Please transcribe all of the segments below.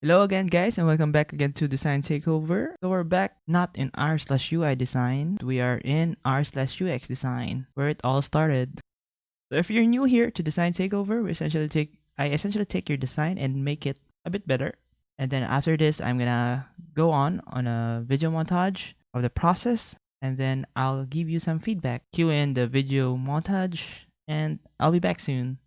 Hello again, guys, and welcome back again to Design Takeover. So we're back not in r/UI design, we are in r/UX design, where it all started. So if you're new here to Design Takeover, I essentially take your design and make it a bit better. And then after this, I'm gonna go on a video montage of the process, and then I'll give you some feedback. Cue in the video montage, and I'll be back soon.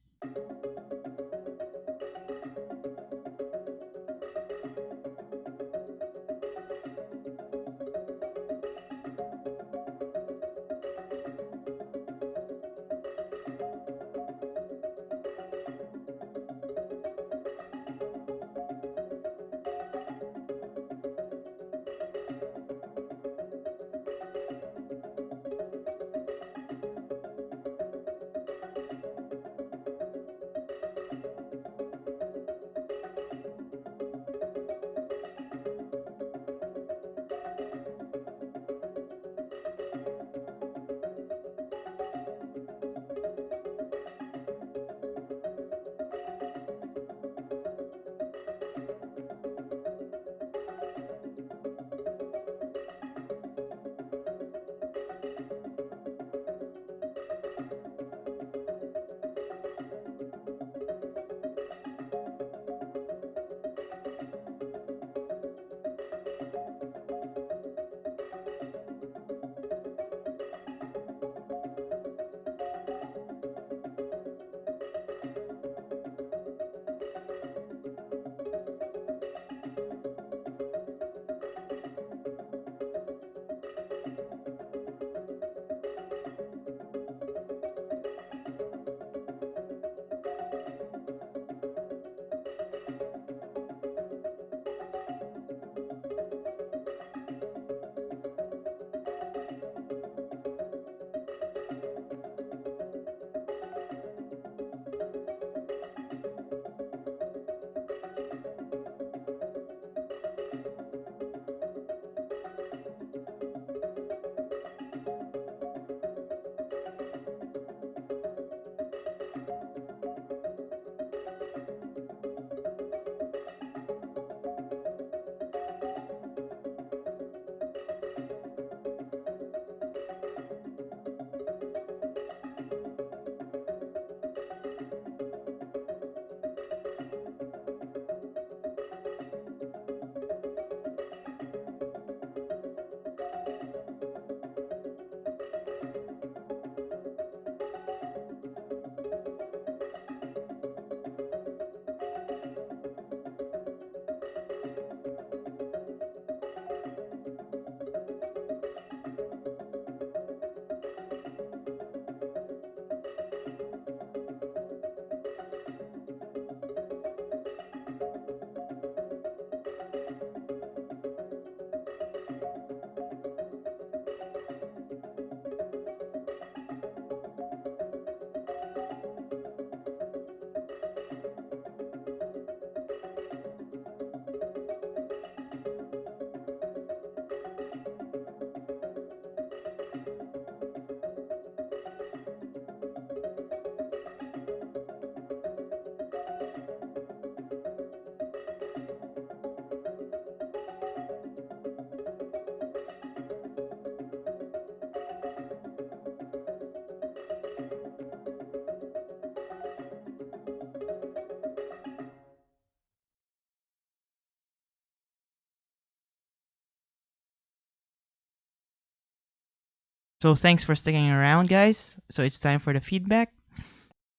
So thanks for sticking around, guys. So it's time for the feedback.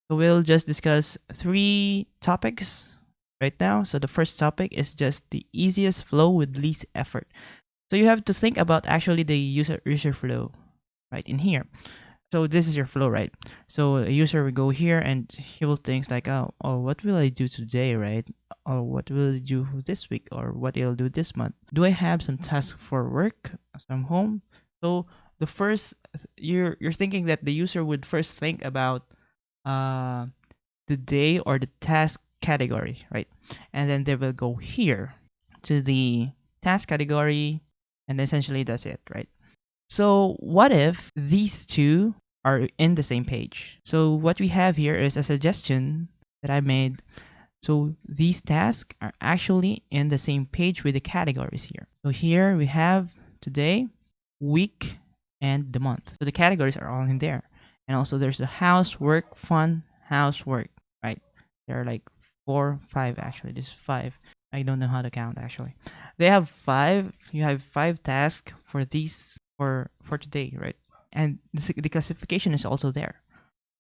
So we'll just discuss 3 topics right now. So the first topic is just the easiest flow with least effort. So you have to think about actually the user flow right in here. So this is your flow, right? So a user will go here and he will think like, oh, what will I do today, right? Or what will I do this week, or what I'll do this month? Do I have some tasks for work, some home? So the first, you're thinking that the user would first think about uh the day or the task category, right? And then they will go here to the task category, and essentially that's it, right? So what if these two are in the same page? So what we have here is a suggestion that I made So these tasks are actually in the same page with the categories here. So here we have today, week, and the month. So the categories are all in there. And also there's the house, work, fun, housework, right? There are like 4, 5 actually. There's 5. I don't know how to count actually. They have 5. You have 5 tasks for these for today, right? And the classification is also there.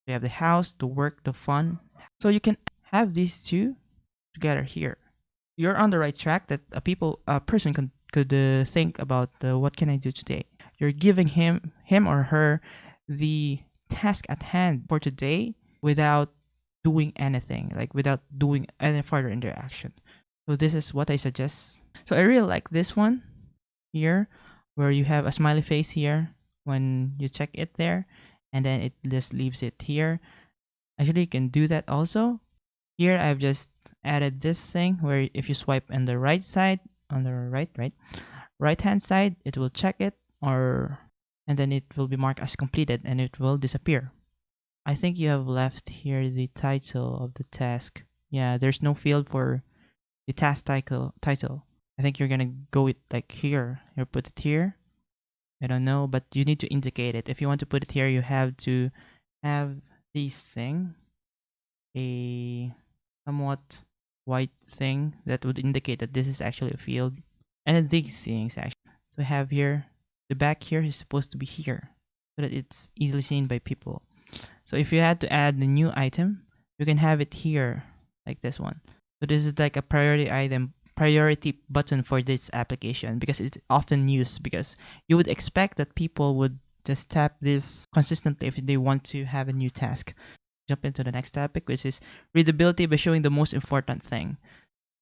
You have the house, the work, the fun. So you can have these two together here. You're on the right track that a person could think about what can I do today. You're giving him or her the task at hand for today without doing anything, like without doing any further interaction. So this is what I suggest. So I really like this one here, where you have a smiley face here when you check it there, and then it just leaves it here. Actually, you can do that also. Here I've just added this thing where if you swipe on the right side, on the right hand side, it will check it, and then it will be marked as completed and it will disappear. I think you have left here the title of the task. Yeah, there's no field for the task title. I think you're gonna go with like here. You put it here. I don't know, but you need to indicate it. If you want to put it here, you have to have this thing, a somewhat white thing that would indicate that this is actually a field. And then these things actually. So we have here, the back here is supposed to be here so that it's easily seen by people. So if you had to add the new item, you can have it here like this one. So this is like a priority button for this application because it's often used, because you would expect that people would just tap this consistently if they want to have a new task. Jump into the next topic, which is readability by showing the most important thing.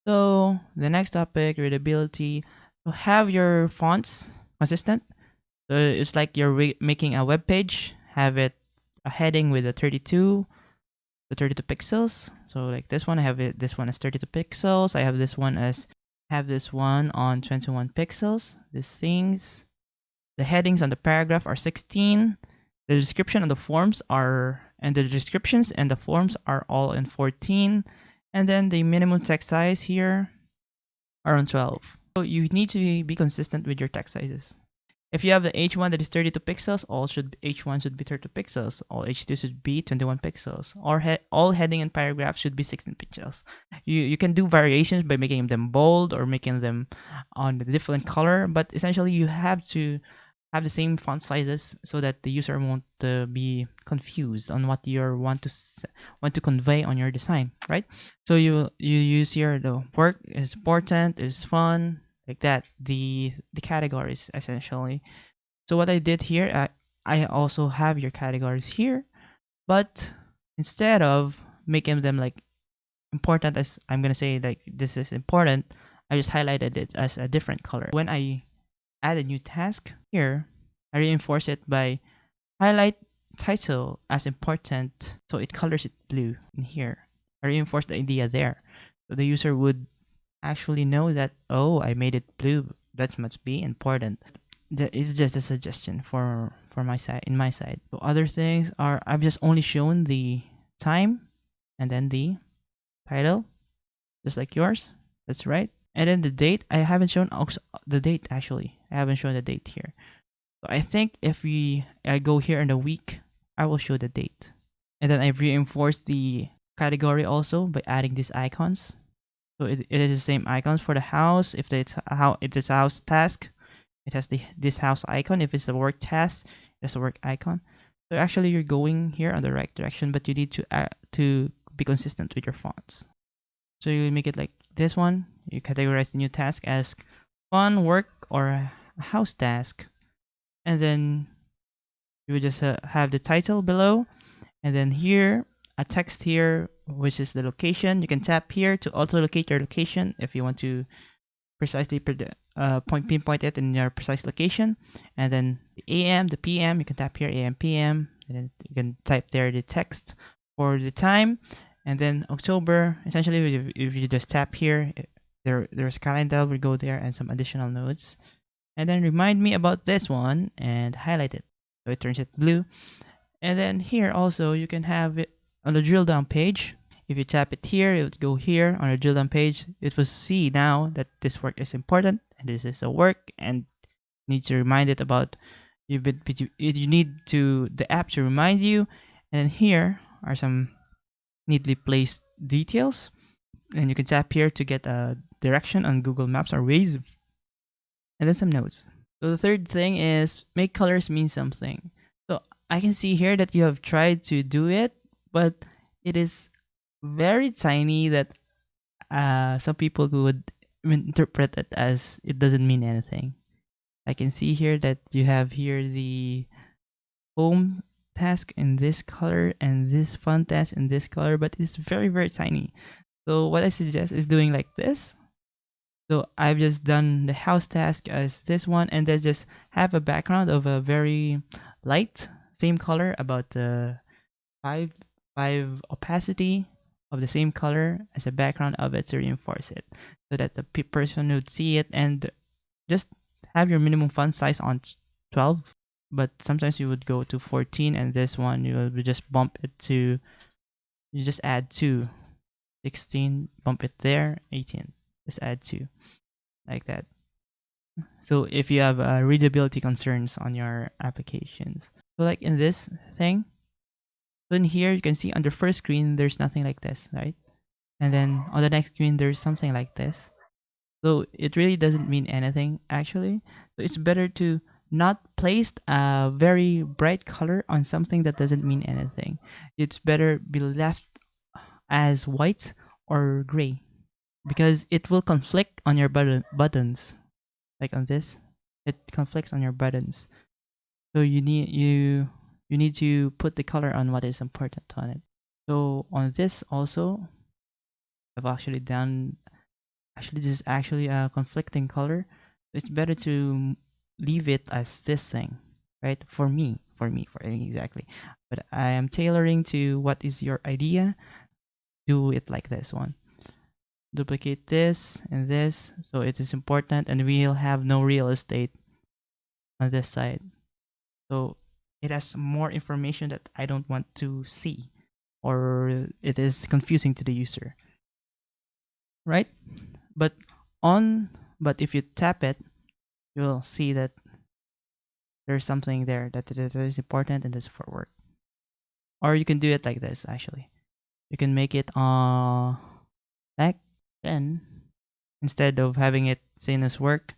So the next topic, readability. So have your fonts consistent. So it's like you're making a web page. Have it a heading with a 32 pixels. So like this one, I have it. This one is 32 pixels. I have this one on 21 pixels. These things. The headings on the paragraph are 16. The description of the forms and the descriptions and the forms are all in 14. And then the minimum text size here are on 12. So you need to be consistent with your text sizes. If you have the H1 that is 32 pixels, H1 should be 30 pixels. All H2 should be 21 pixels. Or all heading and paragraphs should be 16 pixels. You can do variations by making them bold or making them on a different color, but essentially you have to have the same font sizes so that the user won't be confused on what you want to convey on your design, right? So you use here the work is important, is fun, like that. The categories essentially. So what I did here, I also have your categories here, but instead of making them like important, as I'm gonna say like this is important, I just highlighted it as a different color. When I add a new task here, I reinforce it by highlight title as important, so it colors it blue in here. I reinforce the idea there, so the user would actually know that, oh, I made it blue, that must be important. That is just a suggestion for my side. In my side, so other things are, I've just only shown the time and then the title, just like yours. That's right. And then the date, I haven't shown the date actually. I haven't shown the date here. So I think if I go here in the week, I will show the date. And then I've reinforced the category also by adding these icons. So it is the same icons for the house. If it's a house task, it has this house icon. If it's a work task, it's a work icon. So actually you're going here on the right direction, but you need to be consistent with your fonts. So you make it like this one. You categorize the new task as fun, work, or a house task. And then you would just have the title below. And then here, a text here, which is the location. You can tap here to auto-locate your location if you want to precisely pinpoint it in your precise location. And then the AM, the PM, you can tap here, AM, PM. And then you can type there the text for the time. And then October, essentially, if you just tap here, there's a calendar will go there and some additional notes. And then remind me about this one and highlight it. So it turns it blue. And then here also, you can have it on the drill down page. If you tap it here, it would go here on a drill down page. It will see now that this work is important and this is a work and need to remind it about you need to the app to remind you. And then here are some neatly placed details, and you can tap here to get a direction on Google Maps or Waze, and then some notes. So the third thing is make colors mean something. So I can see here that you have tried to do it, but it is very tiny that some people would interpret it as it doesn't mean anything. I can see here that you have here the home task in this color and this font task in this color, but it's very, very tiny. So what I suggest is doing like this. So I've just done the house task as this one, and then just have a background of a very light, same color, about the 5 opacity of the same color as a background of it to reinforce it, so that the person would see it. And just have your minimum font size on 12, but sometimes you would go to 14, and this one you will just bump it to, you just add 2, 16, bump it there, 18, just add 2, like that. So if you have readability concerns on your applications, so like in this thing, so in here you can see on the first screen there's nothing like this, right? And then on the next screen there's something like this. So it really doesn't mean anything actually. So it's better to not place a very bright color on something that doesn't mean anything. It's better be left as white or gray, because it will conflict on your buttons. Like on this, it conflicts on your buttons. So you need to put the color on what is important on it. So on this also, I've actually done, this is actually a conflicting color. It's better to leave it as this thing, right? For me, exactly. But I am tailoring to what is your idea. Do it like this one. Duplicate this and this, so it is important, and we'll have no real estate on this side. So it has more information that I don't want to see, or it is confusing to the user, right? But if you tap it, you'll see that there's something there that is important and is for work. Or you can do it like this. Actually, you can make it back then, instead of having it seen as work,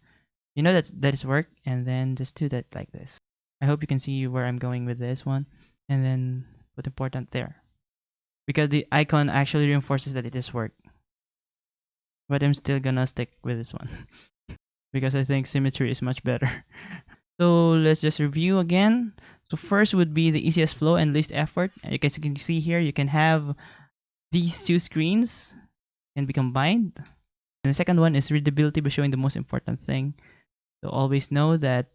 you know that is work, and then just do that like this. I hope you can see where I'm going with this one, and then put important there, because the icon actually reinforces that it is work. But I'm still gonna stick with this one because I think symmetry is much better. So let's just review again. So first would be the easiest flow and least effort. You guys can see here, you can have these two screens can be combined. And the second one is readability by showing the most important thing. So always know that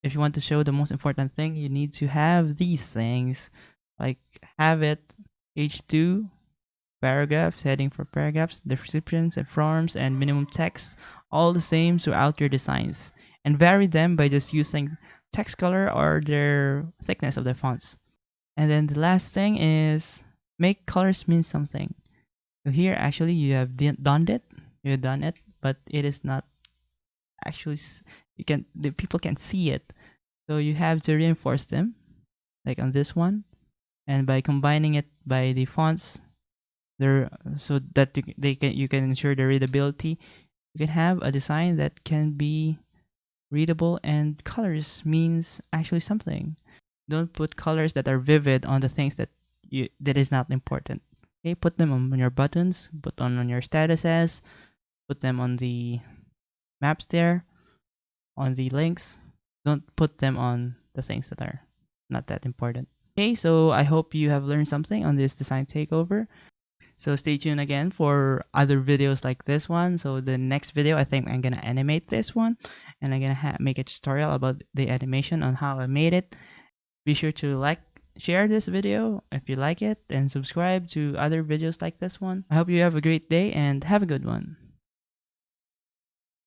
if you want to show the most important thing, you need to have these things, like have it H2, paragraphs, heading for paragraphs, descriptions and forms, and minimum text, all the same throughout your designs, and vary them by just using text color or their thickness of the fonts. And then the last thing is make colors mean something. So here actually you have done it, but it is not actually, the people can see it. So you have to reinforce them, like on this one, and by combining it by the fonts there, so that you can ensure the readability. You can have a design that can be readable, and colors means actually something. Don't put colors that are vivid on the things that is not important. Okay, put them on your buttons, put them on your statuses, put them on the maps there, on the links. Don't put them on the things that are not that important. Okay, so I hope you have learned something on this design takeover. So stay tuned again for other videos like this one. So the next video, I think I'm gonna animate this one, and I'm gonna make a tutorial about the animation on how I made it. Be sure to share this video if you like it, and subscribe to other videos like this one. I hope you have a great day and have a good one.